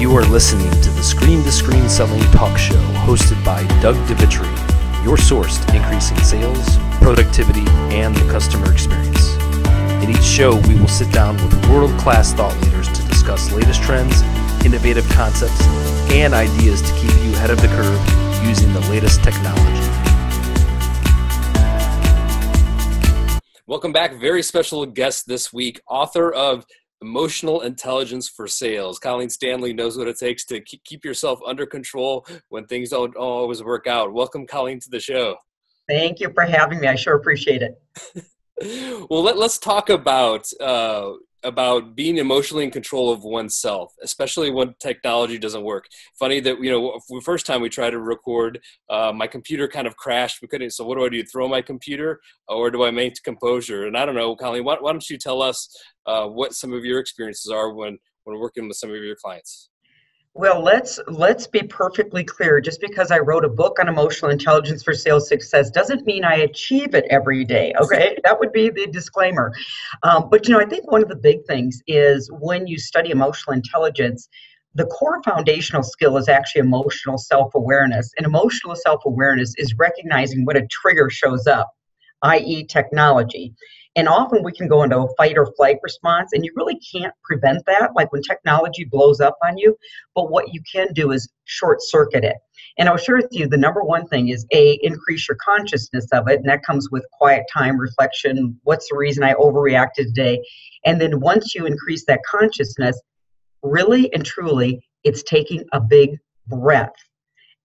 You are listening to the Screen to Screen Selling Talk Show hosted by Doug DeVitri, your source to increasing sales, productivity, and the customer experience. In each show, we will sit down with world-class thought leaders to discuss latest trends, innovative concepts, and ideas to keep you ahead of the curve using the latest technology. Welcome back. Very special guest this week, author of Emotional Intelligence for Sales. Colleen Stanley knows what it takes to keep yourself under control when things don't always work out. Welcome, Colleen, to the show. Thank you for having me. I sure appreciate it. Well, let's talk about being emotionally in control of oneself, especially when technology doesn't work. Funny that, the first time we tried to record, my computer kind of crashed. We couldn't. So what do? Throw my computer, or do I maintain composure? And I don't know, Colleen, why don't you tell us what some of your experiences are when working with some of your clients? Well, let's be perfectly clear. Just because I wrote a book on emotional intelligence for sales success doesn't mean I achieve it every day, okay? That would be the disclaimer. But, I think one of the big things is when you study emotional intelligence, the core foundational skill is actually emotional self-awareness. And emotional self-awareness is recognizing when a trigger shows up, i.e. technology. And often we can go into a fight or flight response, and you really can't prevent that, like when technology blows up on you. But what you can do is short circuit it. And I'll share with you, the number one thing is increase your consciousness of it. And that comes with quiet time, reflection. What's the reason I overreacted today? And then once you increase that consciousness, really and truly, it's taking a big breath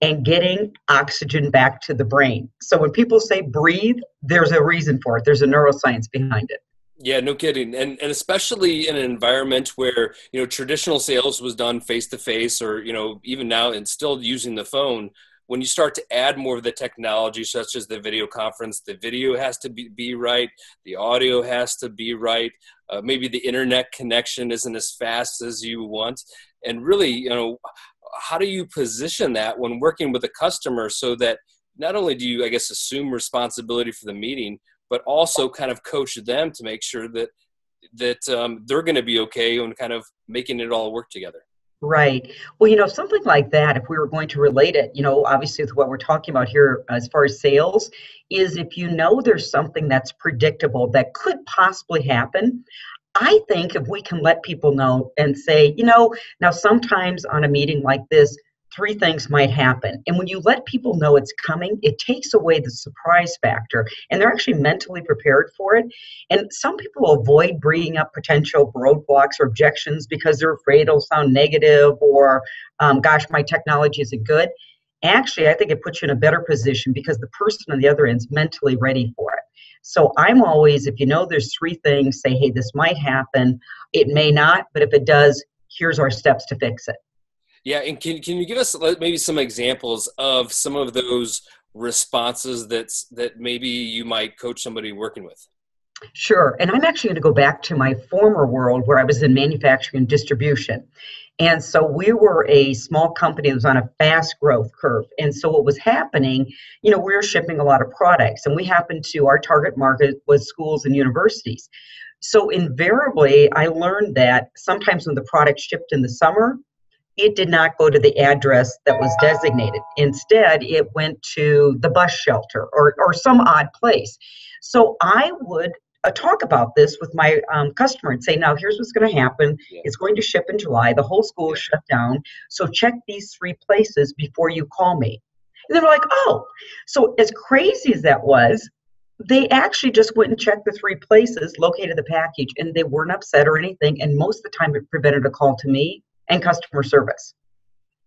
and getting oxygen back to the brain. So when people say breathe, there's a reason for it. There's a neuroscience behind it. Yeah, no kidding. And especially in an environment where, traditional sales was done face-to-face or, even now and still using the phone, when you start to add more of the technology, such as the video conference, the video has to be right, the audio has to be right, maybe the internet connection isn't as fast as you want. And really, how do you position that when working with a customer so that not only do you, assume responsibility for the meeting, but also kind of coach them to make sure that they're going to be okay and kind of making it all work together? Right. Well, something like that, if we were going to relate it, obviously with what we're talking about here as far as sales, is if there's something that's predictable that could possibly happen, I think if we can let people know and say, now sometimes on a meeting like this, 3 things might happen. And when you let people know it's coming, it takes away the surprise factor and they're actually mentally prepared for it. And some people avoid bringing up potential roadblocks or objections because they're afraid it'll sound negative or, gosh, my technology isn't good. Actually, I think it puts you in a better position because the person on the other end is mentally ready for it. So I'm always, if there's 3 things, say, hey, this might happen. It may not, but if it does, here's our steps to fix it. Yeah, and can you give us maybe some examples of some of those responses that maybe you might coach somebody working with? Sure. And I'm actually going to go back to my former world where I was in manufacturing and distribution. And so we were a small company that was on a fast growth curve. And so what was happening, we were shipping a lot of products, and our target market was schools and universities. So invariably, I learned that sometimes when the product shipped in the summer, it did not go to the address that was designated. Instead, it went to the bus shelter or some odd place. So I would talk about this with my customer and say, now here's what's going to happen. Yeah. It's going to ship in July. The whole school is shut down. So check these 3 places before you call me. And they were like, oh. So as crazy as that was, they actually just went and checked the 3 places, located the package, and they weren't upset or anything. And most of the time it prevented a call to me and customer service.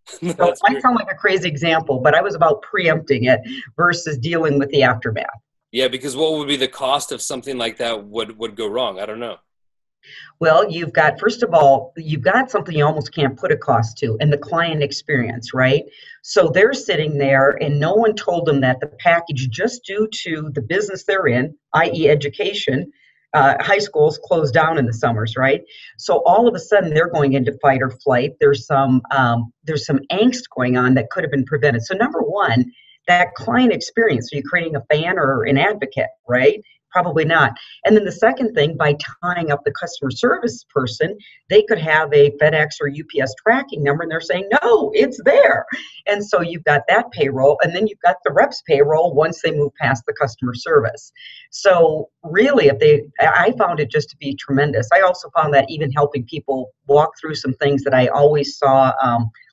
So it might sound like a crazy example, but I was about preempting it versus dealing with the aftermath. Yeah, because what would be the cost of something like that would go wrong? I don't know. Well, first of all, you've got something you almost can't put a cost to, and the client experience, right? So they're sitting there and no one told them that the package, just due to the business they're in, i.e. education, high schools close down in the summers, right? So all of a sudden they're going into fight or flight. There's some angst going on that could have been prevented. So number one, that client experience, so you're creating a fan or an advocate, right? Probably not. And then the second thing, by tying up the customer service person, they could have a FedEx or UPS tracking number, and they're saying, no, it's there. And so you've got that payroll, and then you've got the reps payroll once they move past the customer service. So really, I found it just to be tremendous. I also found that even helping people walk through some things that I always saw,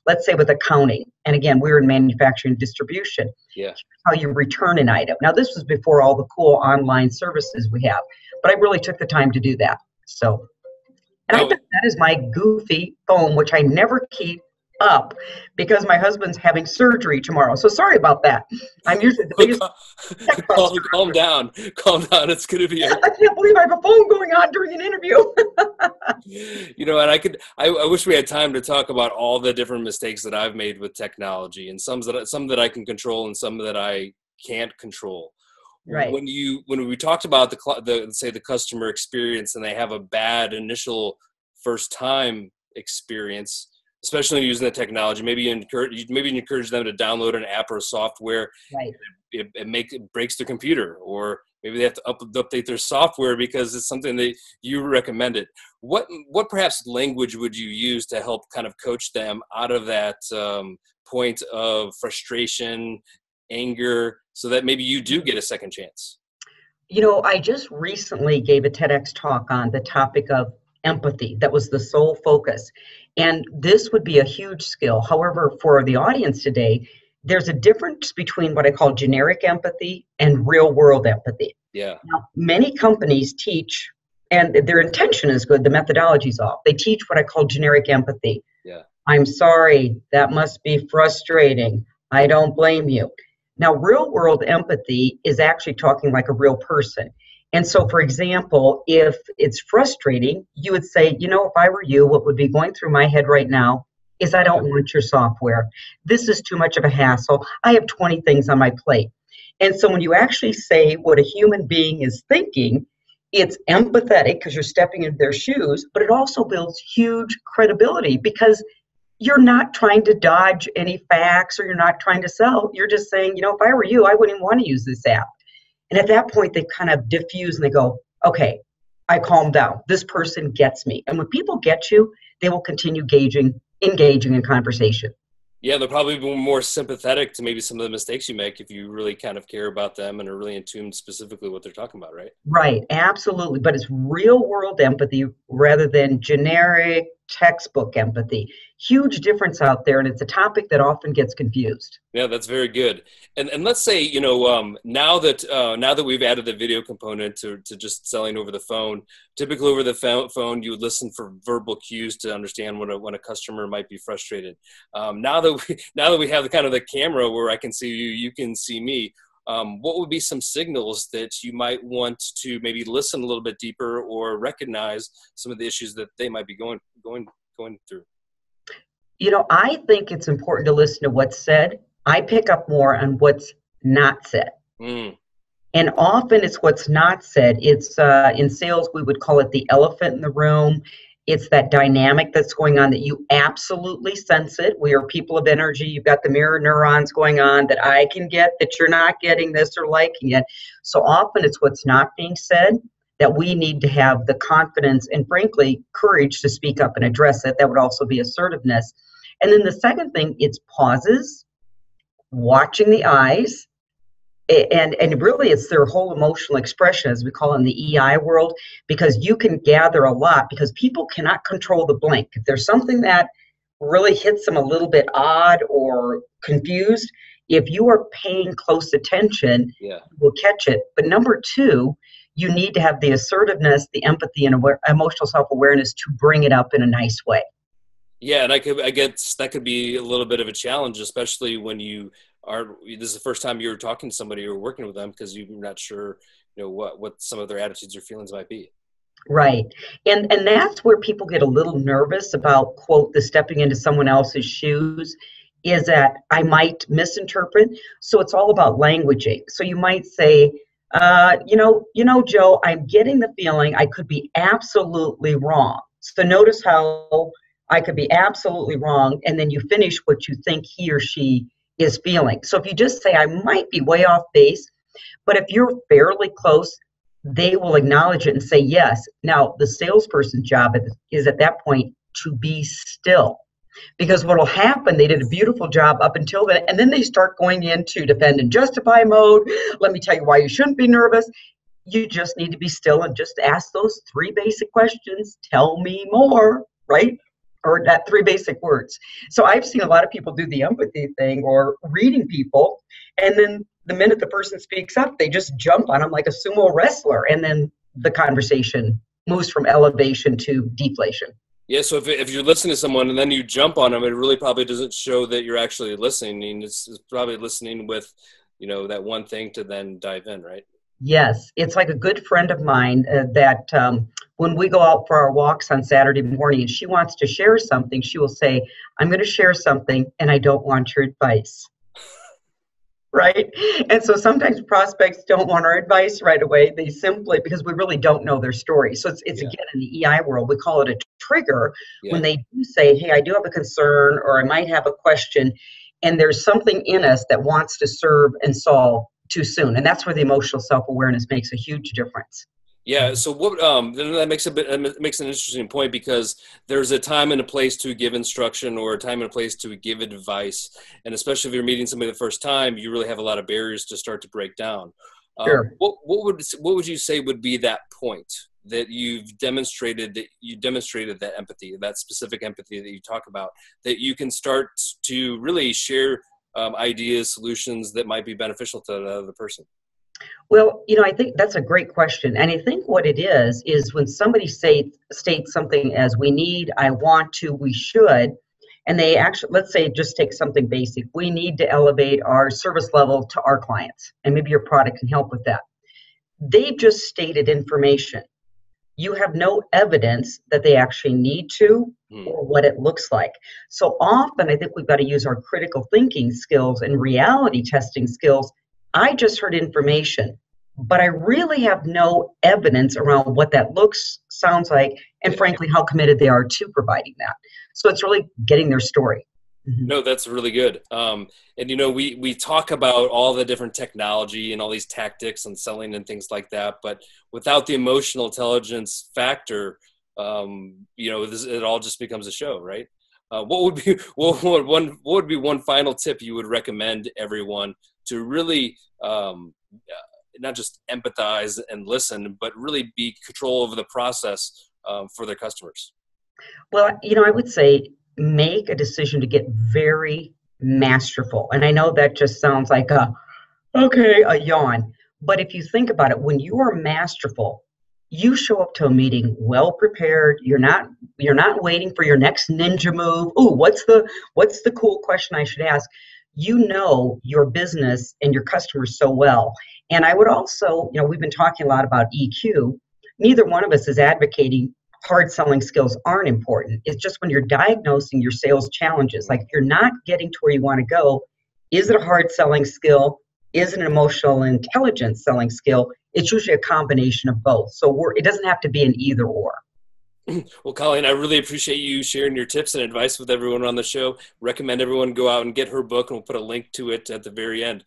let's say with accounting. And again, we were in manufacturing and distribution. Yeah. How you return an item. Now, this was before all the cool online services we have, but I really took the time to do that. So, and I bet that is my goofy phone, which I never keep up because my husband's having surgery tomorrow. So sorry about that. I'm usually the biggest. Calm down. It's going to be. I can't believe I have a phone going on during an interview. And I wish we had time to talk about all the different mistakes that I've made with technology, and some that I can control and some that I can't control. Right. When we talked about the customer experience and they have a bad initial first time experience, especially using the technology, maybe you encourage them to download an app or a software. Right. It breaks their computer, or maybe they have to update their software because it's something that you recommended. What perhaps language would you use to help kind of coach them out of that point of frustration, anger, so that maybe you do get a second chance? I just recently gave a TEDx talk on the topic of empathy. That was the sole focus. And this would be a huge skill. However, for the audience today, there's a difference between what I call generic empathy and real world empathy. Yeah. Now, many companies teach, and their intention is good, the methodology's off. They teach what I call generic empathy. Yeah. I'm sorry, that must be frustrating. I don't blame you. Now, real world empathy is actually talking like a real person. And so, for example, if it's frustrating, you would say, if I were you, what would be going through my head right now is I don't want your software. This is too much of a hassle. I have 20 things on my plate. And so when you actually say what a human being is thinking, it's empathetic because you're stepping into their shoes, but it also builds huge credibility because you're not trying to dodge any facts or you're not trying to sell. You're just saying, if I were you, I wouldn't even want to use this app. And at that point, they kind of diffuse and they go, okay, I calm down. This person gets me. And when people get you, they will continue engaging in conversation. Yeah, they'll probably be more sympathetic to maybe some of the mistakes you make if you really kind of care about them and are really in tune specifically what they're talking about, right? Right, absolutely. But it's real world empathy rather than generic textbook empathy. Huge difference out there, and it's a topic that often gets confused. Yeah, that's very good. And let's say, now that we've added the video component to just selling over the phone, typically over the phone, you would listen for verbal cues to understand when a customer might be frustrated. Now that we have the camera where I can see you, you can see me. What would be some signals that you might want to maybe listen a little bit deeper or recognize some of the issues that they might be going through? I think it's important to listen to what's said. I pick up more on what's not said. And often it's what's not said. It's in sales, we would call it the elephant in the room. It's that dynamic that's going on that you absolutely sense it. We are people of energy. You've got the mirror neurons going on that I can get that you're not getting this or liking it. So often it's what's not being said that we need to have the confidence and, frankly, courage to speak up and address it. That would also be assertiveness. And then the second thing, it's pauses, watching the eyes, and really it's their whole emotional expression, as we call it in the EI world, because you can gather a lot because people cannot control the blink. If there's something that really hits them a little bit odd or confused, if you are paying close attention, you will catch it. But number two, you need to have the assertiveness, the empathy, and emotional self-awareness to bring it up in a nice way. Yeah, and I guess that could be a little bit of a challenge, especially when this is the first time you're talking to somebody or working with them because you're not sure, what some of their attitudes or feelings might be. Right. And that's where people get a little nervous about, quote, the stepping into someone else's shoes, is that I might misinterpret. So it's all about languaging. So you might say, Joe, I'm getting the feeling I could be absolutely wrong. So notice how I could be absolutely wrong, and then you finish what you think he or she is feeling. So if you just say, I might be way off base, but if you're fairly close, they will acknowledge it and say yes. Now, the salesperson's job is at that point to be still. Because what will happen, they did a beautiful job up until then, and then they start going into defend and justify mode. Let me tell you why you shouldn't be nervous. You just need to be still and just ask those 3 basic questions. Tell me more, right? Or that 3 basic words. So I've seen a lot of people do the empathy thing or reading people, and then the minute the person speaks up, they just jump on them like a sumo wrestler, and then the conversation moves from elevation to deflation. Yeah, so if you're listening to someone and then you jump on them, it really probably doesn't show that you're actually listening. It's probably listening with, that one thing to then dive in, right? Yes, it's like a good friend of mine that when we go out for our walks on Saturday morning and she wants to share something, she will say, I'm going to share something and I don't want your advice. Right? And so sometimes prospects don't want our advice right away. They simply, because we really don't know their story. So it's again, in the EI world, we call it a trigger when they do say, hey, I do have a concern or I might have a question. And there's something in us that wants to serve and solve too soon. And that's where the emotional self-awareness makes a huge difference. Yeah. So what, that makes an interesting point, because there's a time and a place to give instruction or a time and a place to give advice. And especially if you're meeting somebody the first time, you really have a lot of barriers to start to break down. Sure. What would you say would be that point that you've demonstrated that empathy, that specific empathy that you talk about, that you can start to really share ideas, solutions that might be beneficial to the other person? Well, I think that's a great question. And I think what it is when somebody states something as we need, I want to, we should, and they actually, let's say, just take something basic. We need to elevate our service level to our clients, and maybe your product can help with that. They've just stated information. You have no evidence that they actually need to or what it looks like. So often I think we've got to use our critical thinking skills and reality testing skills. I just heard information, but I really have no evidence around what that looks, sounds like, and frankly, how committed they are to providing that. So it's really getting their story. No, that's really good. And, we talk about all the different technology and all these tactics and selling and things like that, but without the emotional intelligence factor, it all just becomes a show, right? What would be one final tip you would recommend everyone to really not just empathize and listen, but really be control over the process for their customers? Well, I would say make a decision to get very masterful. And I know that just sounds like a yawn. But if you think about it, when you are masterful, you show up to a meeting well prepared. You're not waiting for your next ninja move. Oh, what's the cool question I should ask? You know your business and your customers so well. And I would also, we've been talking a lot about EQ. Neither one of us is advocating hard selling skills aren't important. It's just when you're diagnosing your sales challenges, like if you're not getting to where you want to go, is it a hard selling skill? Is it an emotional intelligence selling skill? It's usually a combination of both. So it doesn't have to be an either or. Well, Colleen, I really appreciate you sharing your tips and advice with everyone on the show. Recommend everyone go out and get her book, and we'll put a link to it at the very end.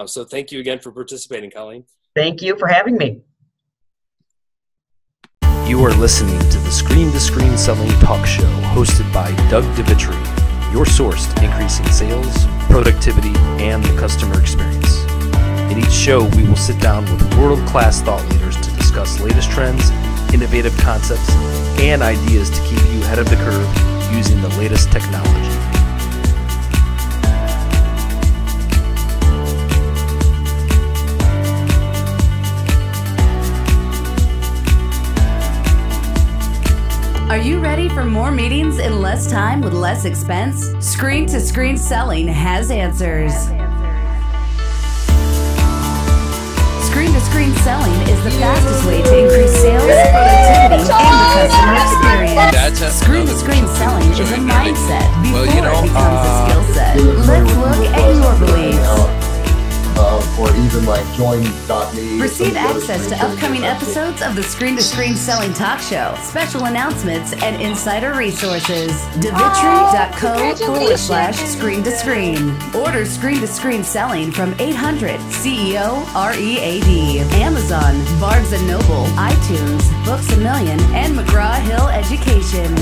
So thank you again for participating, Colleen. Thank you for having me. You are listening to the Screen to Screen Selling Talk Show, hosted by Doug DeVitri, your source to increasing sales, productivity, and the customer experience. In each show, we will sit down with world-class thought leaders to discuss latest trends, innovative concepts, and ideas to keep you ahead of the curve using the latest technology. Are you ready for more meetings in less time with less expense? Screen to Screen Selling has answers. Screen to Screen Selling is the fastest way to increase sales, productivity, and the customer experience. Screen to Screen Selling is a mindset before it becomes a skill set. Let's look at your beliefs. Or even like join.me. Receive access to upcoming episodes of the Screen to Screen Selling Talk Show, special announcements, and insider resources. Devitri.co/screen to screen. Order Screen to Screen Selling from 800 CEO READ, Amazon, Barnes & Noble, iTunes, Books A Million, and McGraw-Hill Education.